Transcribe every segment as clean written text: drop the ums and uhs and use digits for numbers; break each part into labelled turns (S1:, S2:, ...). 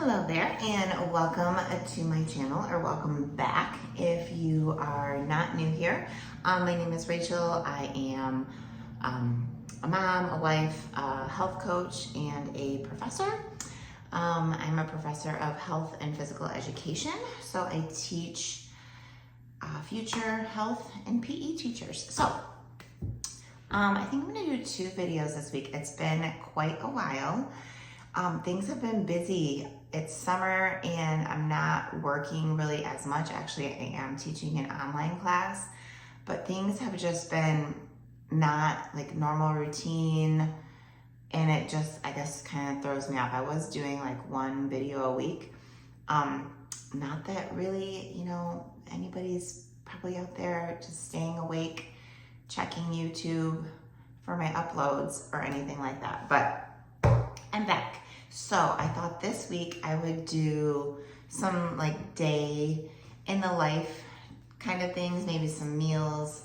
S1: Hello there and welcome to my channel, or welcome back if you are not new here. My name is Rachel. I am a mom, a wife, a health coach, and a professor. I'm a professor of health and physical education, so I teach future health and PE teachers. So I think I'm going to do 2 videos this week. It's been quite a while. Things have been busy. It's summer and I'm not working really as much. Actually, I am teaching an online class, but things have just been not like normal routine, and it just, I guess, kind of throws me off. I was doing like 1 video a week. Not that really, anybody's probably out there just staying awake, checking YouTube for my uploads or anything like that, but I'm back. So I thought this week I would do some like day in the life kind of things, maybe some meals,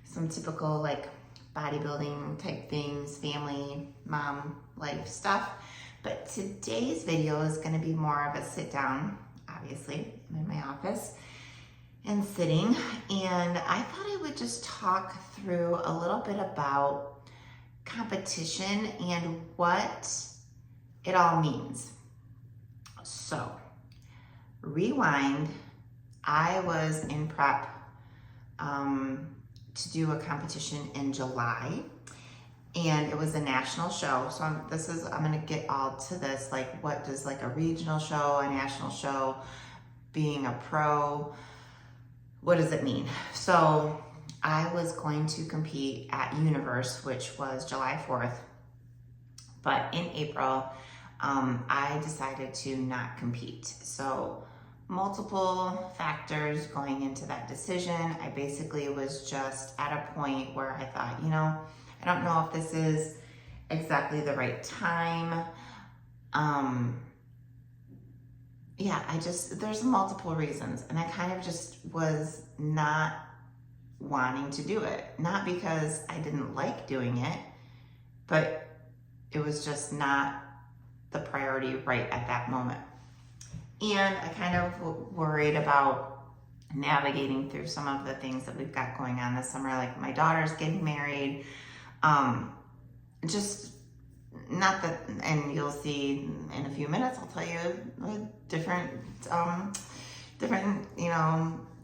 S1: some typical like bodybuilding type things, family, mom life stuff. But today's video is going to be more of a sit down. Obviously, I'm in my office and sitting, and I thought I would just talk through a little bit about competition and what it all means. So, rewind. I was in prep to do a competition in July, and it was a national show. So I'm gonna get all to this, like what does like a regional show, a national show, being a pro, what does it mean? So I was going to compete at Universe, which was July 4th, but in April, I decided to not compete. So multiple factors going into that decision. I basically was just at a point where I thought, I don't know if this is exactly the right time. There's multiple reasons, and I kind of just was not wanting to do it. Not because I didn't like doing it, but it was just not the priority right at that moment. And I kind of worried about navigating through some of the things that we've got going on this summer, like my daughter's getting married. Just not that, and you'll see in a few minutes, I'll tell you a different,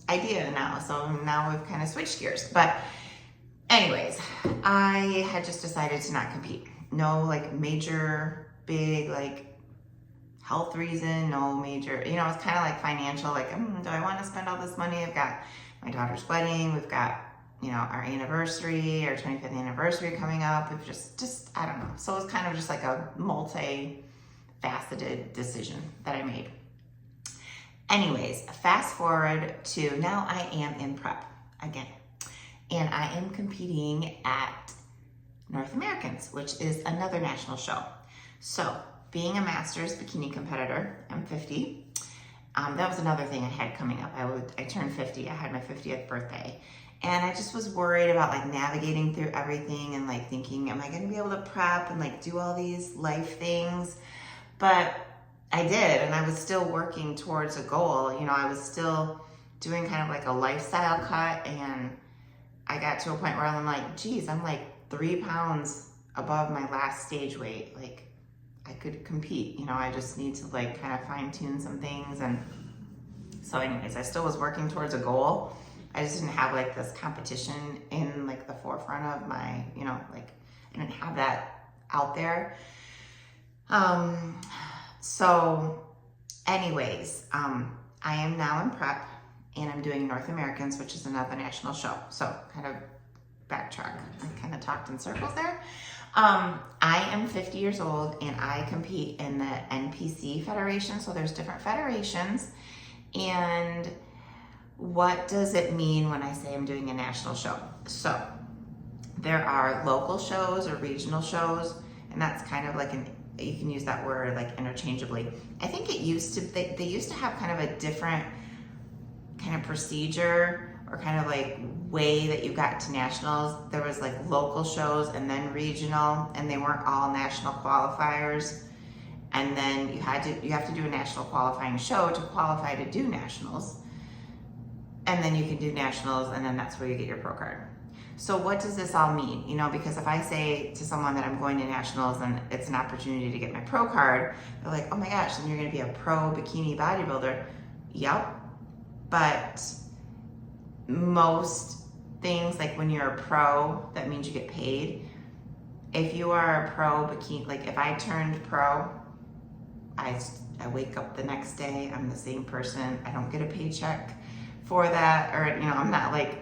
S1: idea now. So now we've kind of switched gears. But anyways, I had just decided to not compete. No like major, big like health reason, no major, it's kind of like financial, like, do I want to spend all this money? I've got my daughter's wedding, we've got, our anniversary, our 25th anniversary coming up. We've just, I don't know. So it was kind of just like a multi-faceted decision that I made. Anyways, fast forward to now I am in prep again, and I am competing at North Americans, which is another national show. So being a master's bikini competitor, I'm 50. That was another thing I had coming up. I turned 50. I had my 50th birthday. And I just was worried about like navigating through everything and like thinking, am I going to be able to prep and like do all these life things? But I did, and I was still working towards a goal. I was still doing kind of like a lifestyle cut, and I got to a point where I'm like, geez, I'm like 3 pounds above my last stage weight. Like, I could compete, I just need to like kind of fine tune some things. And so anyways, I still was working towards a goal. I just didn't have like this competition in like the forefront of my, like I didn't have that out there. So anyways, I am now in prep, and I'm doing North Americans, which is another national show. So kind of backtrack. I kind of talked in circles there. I am 50 years old, and I compete in the NPC Federation. So there's different federations. And what does it mean when I say I'm doing a national show? So there are local shows or regional shows, and that's kind of like you can use that word like interchangeably. I think they used to have kind of a different kind of procedure or kind of like way that you got to nationals. There was like local shows and then regional, and they weren't all national qualifiers. and then you have to do a national qualifying show to qualify to do nationals, and then you can do nationals, and then that's where you get your pro card. So what does this all mean? You know, because if I say to someone that I'm going to nationals and it's an opportunity to get my pro card, they're like, oh my gosh, then you're gonna be a pro bikini bodybuilder. Yep, but most things, like when you're a pro, that means you get paid. If you are a pro bikini, like if I turned pro, I wake up the next day, I'm the same person. I don't get a paycheck for that, or, you know, I'm not like,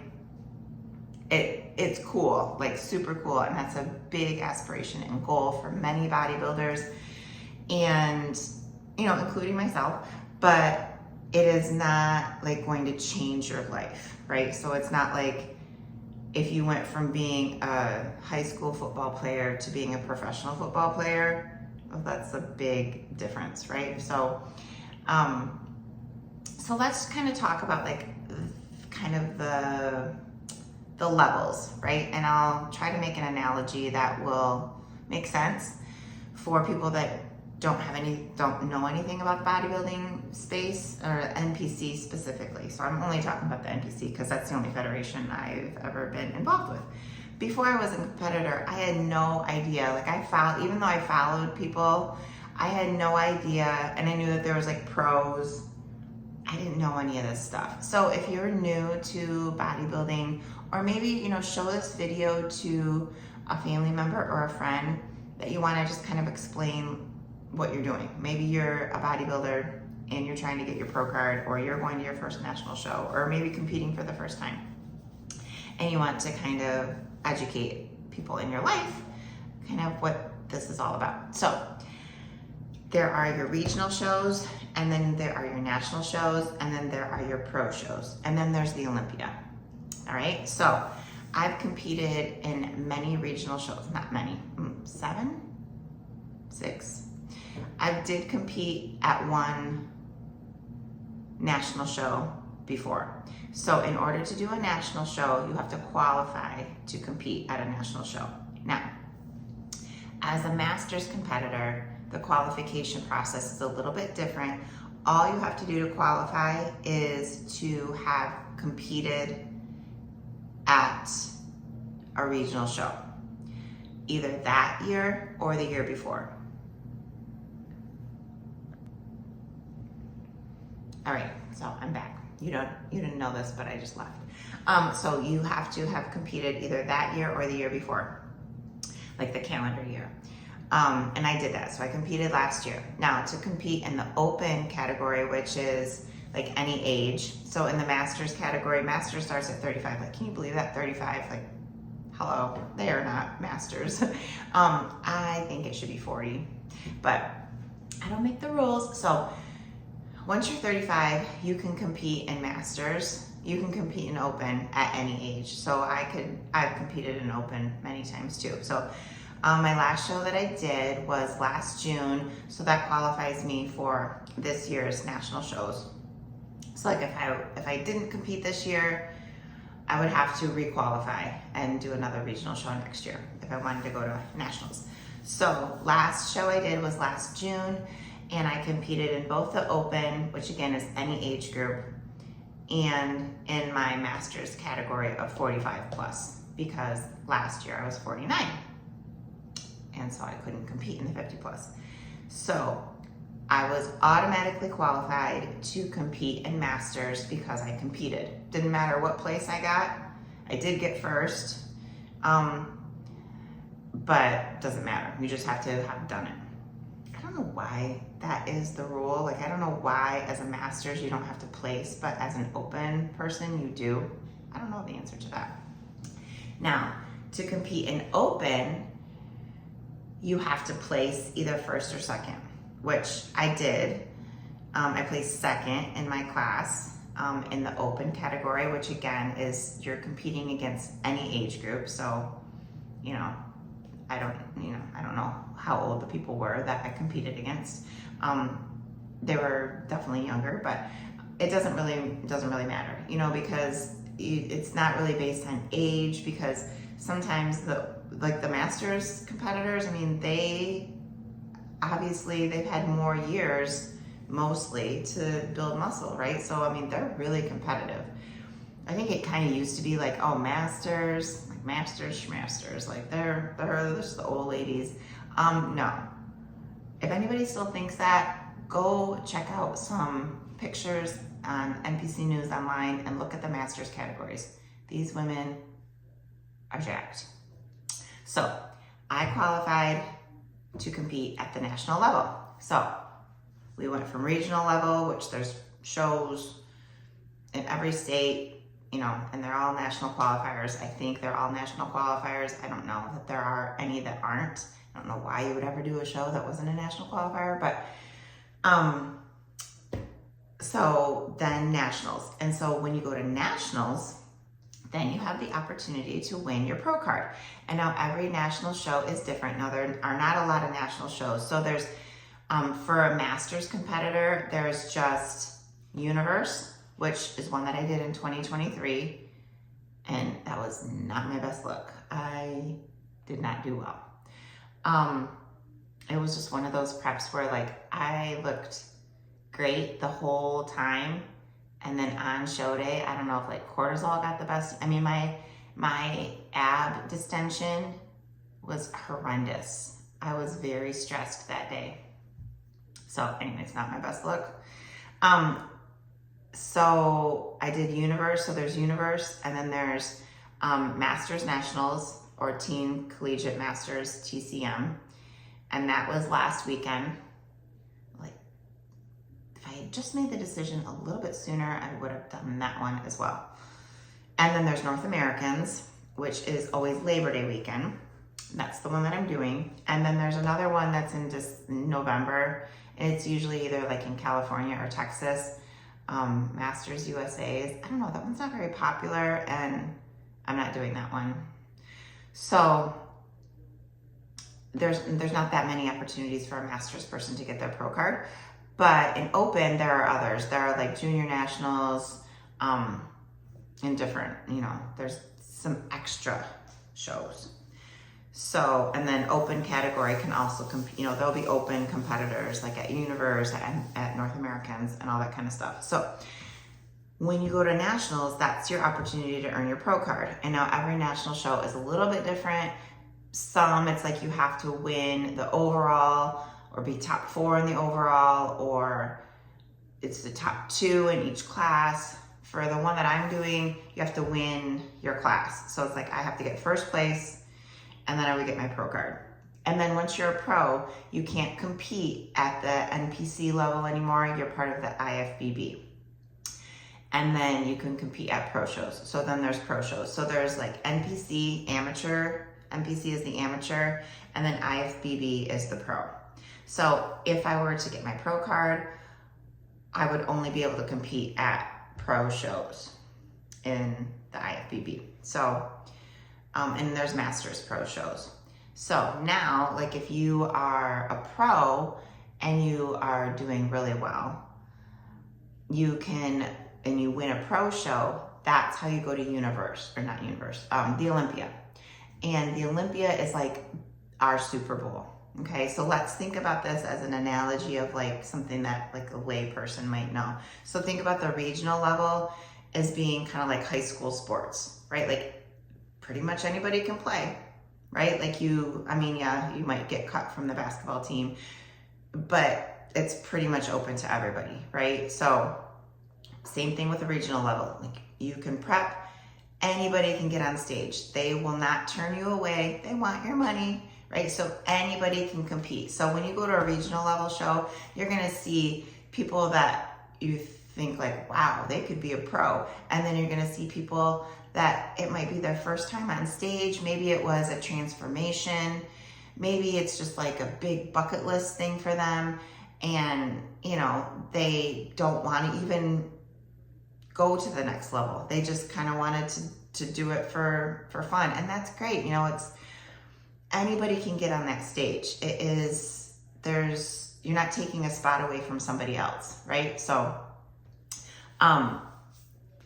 S1: it's cool, like super cool. And that's a big aspiration and goal for many bodybuilders, and, you know, including myself, but it is not like going to change your life, right? So it's not like if you went from being a high school football player to being a professional football player, well, that's a big difference, right? So, so let's kind of talk about like kind of the levels, right? And I'll try to make an analogy that will make sense for people that don't know anything about the bodybuilding space, or NPC specifically. So I'm only talking about the NPC because that's the only federation I've ever been involved with. Before I was a competitor, I had no idea. Like even though I followed people, I had no idea, and I knew that there was like pros. I didn't know any of this stuff. So if you're new to bodybuilding, or maybe, you know, show this video to a family member or a friend that you want to just kind of explain what you're doing. Maybe you're a bodybuilder and you're trying to get your pro card, or you're going to your first national show, or maybe competing for the first time, and you want to kind of educate people in your life kind of what this is all about. So there are your regional shows, and then there are your national shows, and then there are your pro shows, and then there's the Olympia. All right, so I've competed in many regional shows, not many, 7, 6. I did compete at one national show before. So in order to do a national show, you have to qualify to compete at a national show. Now, as a masters competitor, the qualification process is a little bit different. All you have to do to qualify is to have competed at a regional show, either that year or the year before. All right, so I'm back. You didn't know this, but I just left. So you have to have competed either that year or the year before, like the calendar year. And I did that, so I competed last year. Now, to compete in the open category, which is like any age, so in the masters category, masters starts at 35. Like, can you believe that? 35, like, hello, they are not masters. I think it should be 40, but I don't make the rules. So once you're 35, you can compete in masters. You can compete in open at any age. So I've competed in open many times too. So my last show that I did was last June, so that qualifies me for this year's national shows. So like if I didn't compete this year, I would have to requalify and do another regional show next year if I wanted to go to nationals. So last show I did was last June, and I competed in both the open, which again is any age group, and in my masters category of 45 plus, because last year I was 49. And so I couldn't compete in the 50 plus. So I was automatically qualified to compete in masters because I competed. Didn't matter what place I got. I did get first, but doesn't matter. You just have to have done it. I don't know why that is the rule. Like, I don't know why as a masters you don't have to place, but as an open person you do. I don't know the answer to that. Now, to compete in open, you have to place either first or second, which I did. I placed second in my class in the open category, which again is you're competing against any age group. So, you know, I don't know how old the people were that I competed against. They were definitely younger, but it doesn't really matter, you know, because it's not really based on age, because sometimes the masters competitors, I mean, obviously they've had more years mostly to build muscle, right? So, I mean, they're really competitive. I think it kind of used to be like, oh, masters, like masters, schmasters, like they're just the old ladies. No. If anybody still thinks that, go check out some pictures on NPC News online and look at the masters categories. These women are jacked. So I qualified to compete at the national level. So we went from regional level, which there's shows in every state, you know, and they're all national qualifiers. I think they're all national qualifiers. I don't know that there are any that aren't. I don't know why you would ever do a show that wasn't a national qualifier, but so then nationals. And so when you go to nationals, then you have the opportunity to win your pro card. And now every national show is different. Now there are not a lot of national shows. So there's, for a masters competitor, there's just Universe, which is one that I did in 2023. And that was not my best look. I did not do well. It was just one of those preps where like I looked great the whole time. And then on show day, I don't know if like cortisol got the best. I mean, my ab distension was horrendous. I was very stressed that day. So anyways, not my best look. So I did Universe. So there's Universe, and then there's Masters Nationals, or Teen Collegiate Masters, TCM. And that was last weekend. Like, if I had just made the decision a little bit sooner, I would have done that one as well. And then there's North Americans, which is always Labor Day weekend. That's the one that I'm doing. And then there's another one that's in just November. And it's usually either like in California or Texas. Masters USA's. I don't know, that one's not very popular, and I'm not doing that one. So there's not that many opportunities for a masters person to get their pro card. But in open, there are others. There are like junior nationals, and different, you know, there's some extra shows. So, and then open category can also compete, you know, there'll be open competitors like at Universe and at North Americans and all that kind of stuff. So when you go to nationals, that's your opportunity to earn your pro card. And now every national show is a little bit different. Some, it's like you have to win the overall or be top 4 in the overall, or it's the top 2 in each class. For the one that I'm doing, you have to win your class. So it's like I have to get first place, and then I would get my pro card. And then once you're a pro, you can't compete at the NPC level anymore. You're part of the IFBB. And then you can compete at pro shows. So then there's pro shows. So there's like NPC, amateur. NPC is the amateur, and then IFBB is the pro. So if I were to get my pro card, I would only be able to compete at pro shows in the IFBB. So, and there's Masters Pro shows. So now, like if you are a pro and you are doing really well, you can, and you win a pro show, that's how you go to Universe, or not Universe, the Olympia. And the Olympia is like our Super Bowl. Okay, so let's think about this as an analogy of like something that like a lay person might know. So think about the regional level as being kind of like high school sports, right? Like pretty much anybody can play, right? Like I mean, yeah, you might get cut from the basketball team, but it's pretty much open to everybody, right? So same thing with the regional level. Like you can prep, anybody can get on stage. They will not turn you away. They want your money, right? So anybody can compete. So when you go to a regional level show, you're gonna see people that you think like, wow, they could be a pro. And then you're gonna see people that it might be their first time on stage. Maybe it was a transformation. Maybe it's just like a big bucket list thing for them. And, you know, they don't want to even go to the next level. They just kind of wanted to do it for fun. And that's great. You know, it's, anybody can get on that stage. You're not taking a spot away from somebody else, right? So,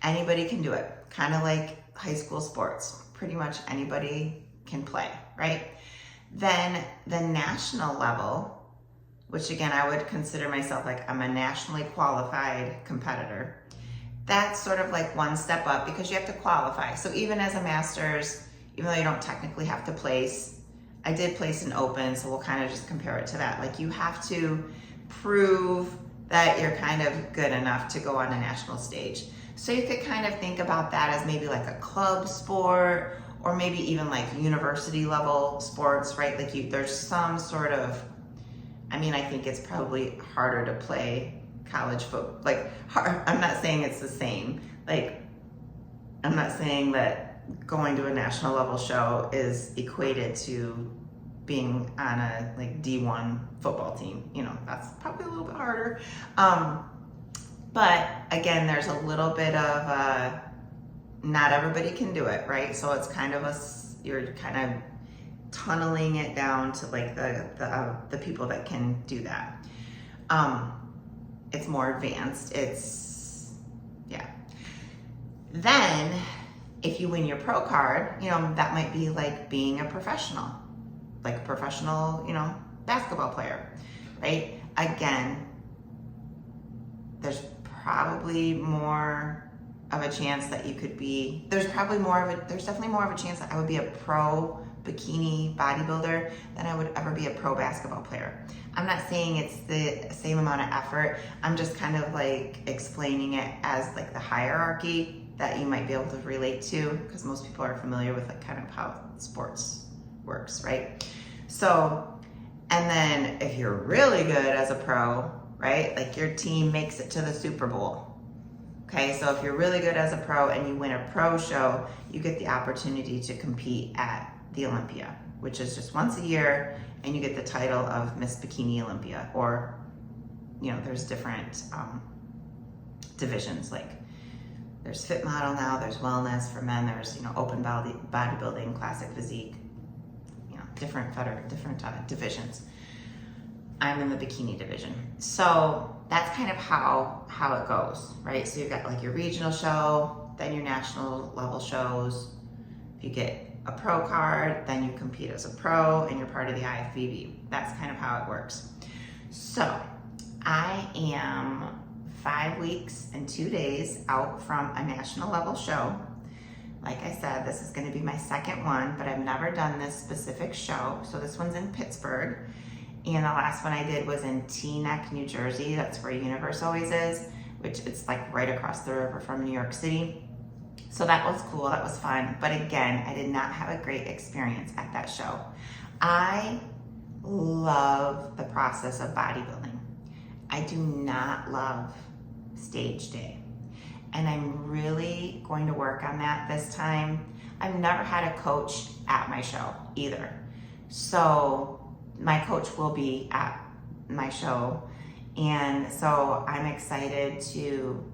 S1: anybody can do it. Kind of like high school sports. Pretty much anybody can play, right? Then the national level, which again, I would consider myself like I'm a nationally qualified competitor. That's sort of like one step up because you have to qualify. So even as a master's, even though you don't technically have to place, I did place an open, so we'll kind of just compare it to that. Like you have to prove that you're kind of good enough to go on a national stage. So you could kind of think about that as maybe like a club sport or maybe even like university level sports, right? Like there's some sort of, I mean, I think it's probably harder to play college football. Like, I'm not saying it's the same. Like, I'm not saying that going to a national level show is equated to being on a like D1 football team. You know, that's probably a little bit harder. But again, there's a little bit of not everybody can do it, right? So it's kind of you're kind of tunneling it down to like the people that can do that. It's more advanced. Yeah. Then if you win your pro card, you know, that might be like being a professional, like a professional, you know, basketball player, right? Again, there's probably more of a chance that you could be, there's definitely more of a chance that I would be a pro bikini bodybuilder than I would ever be a pro basketball player. I'm not saying it's the same amount of effort. I'm just kind of like explaining it as like the hierarchy that you might be able to relate to, because most people are familiar with like kind of how sports works, right? So, and then if you're really good as a pro, right? Like your team makes it to the Super Bowl. Okay, so if you're really good as a pro and you win a pro show, you get the opportunity to compete at the Olympia, which is just once a year, and you get the title of Miss Bikini Olympia, or, you know, there's different divisions, like there's fit model now, there's wellness for men, there's, you know, open bodybuilding, classic physique, you know, different divisions. I'm in the bikini division. So that's kind of how it goes, right? So you've got like your regional show, then your national level shows. If you get a pro card, then you compete as a pro and you're part of the IFBB. That's kind of how it works. So I am 5 weeks and 2 days out from a national level show. Like I said, this is going to be my second one, but I've never done this specific show. So this one's in Pittsburgh. And the last one I did was in Teaneck, New Jersey. That's where Universe always is, which it's like right across the river from New York City. So that was cool, that was fun. But again, I did not have a great experience at that show. I love the process of bodybuilding. I do not love stage day. And I'm really going to work on that this time. I've never had a coach at my show either. So my coach will be at my show. And so I'm excited to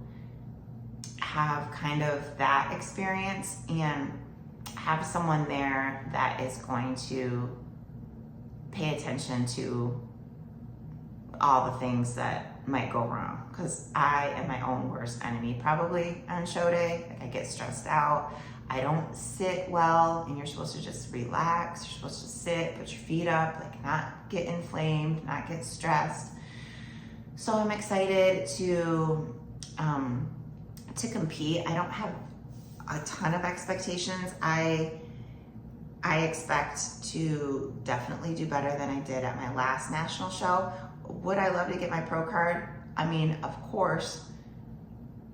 S1: have kind of that experience and have someone there that is going to pay attention to all the things that might go wrong, because I am my own worst enemy probably on show day. Like I get stressed out, I don't sit well, and you're supposed to just relax. You're supposed to sit, put your feet up, like not get inflamed, not get stressed. So I'm excited to compete. I don't have a ton of expectations. I expect to definitely do better than I did at my last national show. Would I love to get my pro card? I mean, of course.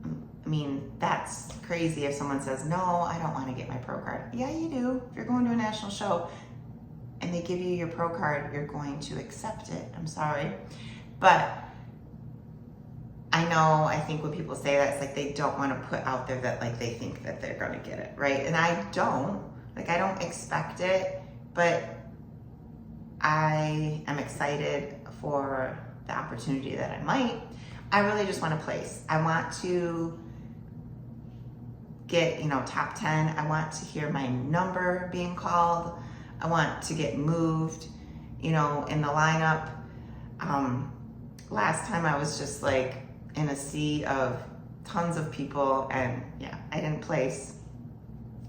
S1: I mean, that's crazy if someone says, no, I don't want to get my pro card. Yeah, you do. If you're going to a national show and they give you your pro card, you're going to accept it. I'm sorry. But I know, I think when people say that, it's like they don't want to put out there that like they think that they're going to get it, right? And I don't. Like, I don't expect it, but I am excited for the opportunity that I might. I really just want to place. I want to get, you know, top 10. I want to hear my number being called. I want to get moved, you know, in the lineup. Last time I was just like in a sea of tons of people, and yeah, I didn't place,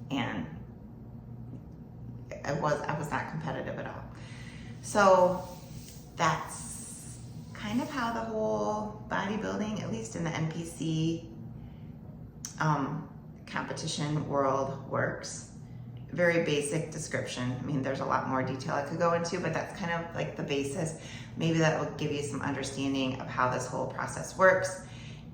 S1: and I was not competitive at all. So that's kind of how the whole bodybuilding, at least in the NPC competition world, works. Very basic description. I mean, there's a lot more detail I could go into, but that's kind of like the basis. Maybe that will give you some understanding of how this whole process works.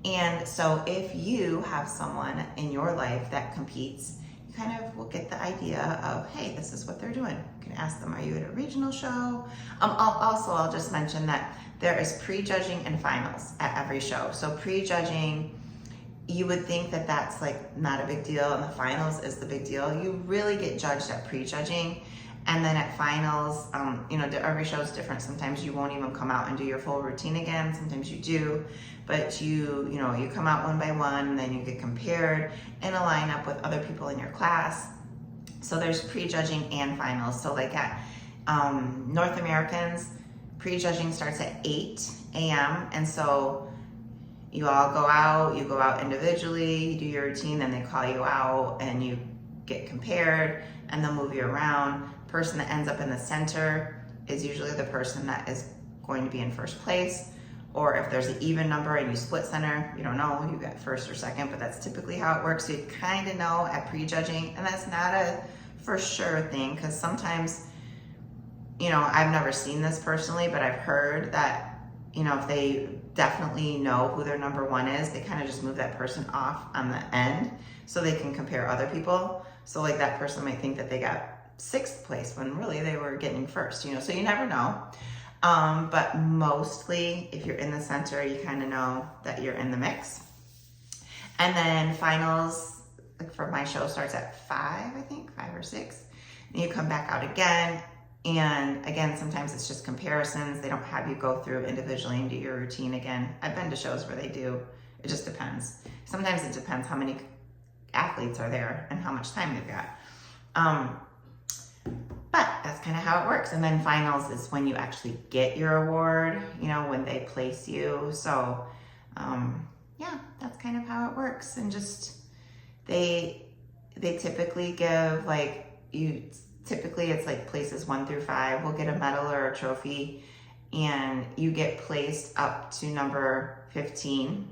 S1: And so if you have someone in your life that competes, you kind of will get the idea of, hey, this is what they're doing. You can ask them, are you at a regional show? I'll just mention that there is pre-judging and finals at every show. So pre-judging, you would think that that's like not a big deal, and the finals is the big deal. You really get judged at pre-judging, and then at finals, you know, every show is different. Sometimes you won't even come out and do your full routine again. Sometimes you do, but you come out one by one, and then you get compared in a lineup with other people in your class. So there's pre-judging and finals. So like at North Americans, pre-judging starts at 8 a.m. And so you all go out individually, you do your routine, then they call you out and you get compared, and they'll move you around. Person that ends up in the center is usually the person that is going to be in first place. Or if there's an even number and you split center, you don't know, you got first or second, but that's typically how it works. So you kind of know at pre-judging, and that's not a for sure thing, because sometimes, you know, I've never seen this personally, but I've heard that, you know, if they definitely know who their number one is, they kind of just move that person off on the end so they can compare other people. So like that person might think that they got 6th place when really they were getting first, you know, so you never know. But mostly if you're in the center, you kind of know that you're in the mix. And then finals, like for my show, starts at 5, I think, 5 or 6. And you come back out again. And again, sometimes it's just comparisons. They don't have you go through individually and do your routine again. I've been to shows where they do. It just depends. Sometimes it depends how many athletes are there and how much time they've got. But that's kind of how it works. And then finals is when you actually get your award, you know, when they place you. So yeah, that's kind of how it works. And just they typically give like typically it's like places 1 through 5 will get a medal or a trophy, and you get placed up to number 15.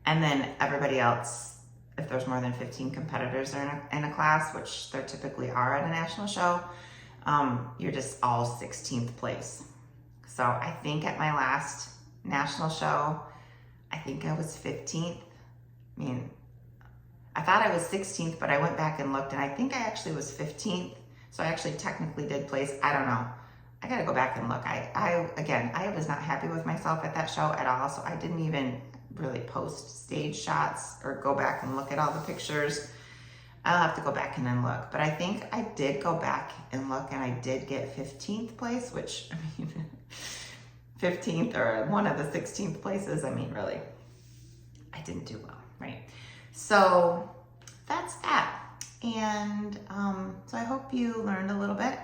S1: And then everybody else, if there's more than 15 competitors in a class, which there typically are at a national show, you're just all 16th place. So I think at my last national show, I think I was 15th. I mean, I thought I was 16th, but I went back and looked, and I think I actually was 15th. So I actually technically did place. I don't know. I got to go back and look. I was not happy with myself at that show at all. So I didn't even really post stage shots or go back and look at all the pictures. I'll have to go back and then look. But I think I did go back and look, and I did get 15th place, which, I mean, 15th or one of the 16th places. I mean, really, I didn't do well, right? So that's that. And so I hope you learned a little bit.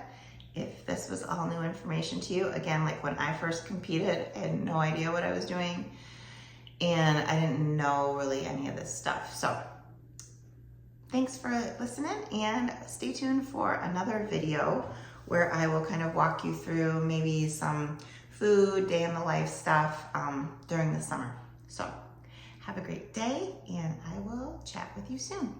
S1: If this was all new information to you, again, like when I first competed, I had no idea what I was doing, and I didn't know really any of this stuff. So thanks for listening, and stay tuned for another video where I will kind of walk you through maybe some food, day in the life stuff during the summer. So have a great day, and I will chat with you soon.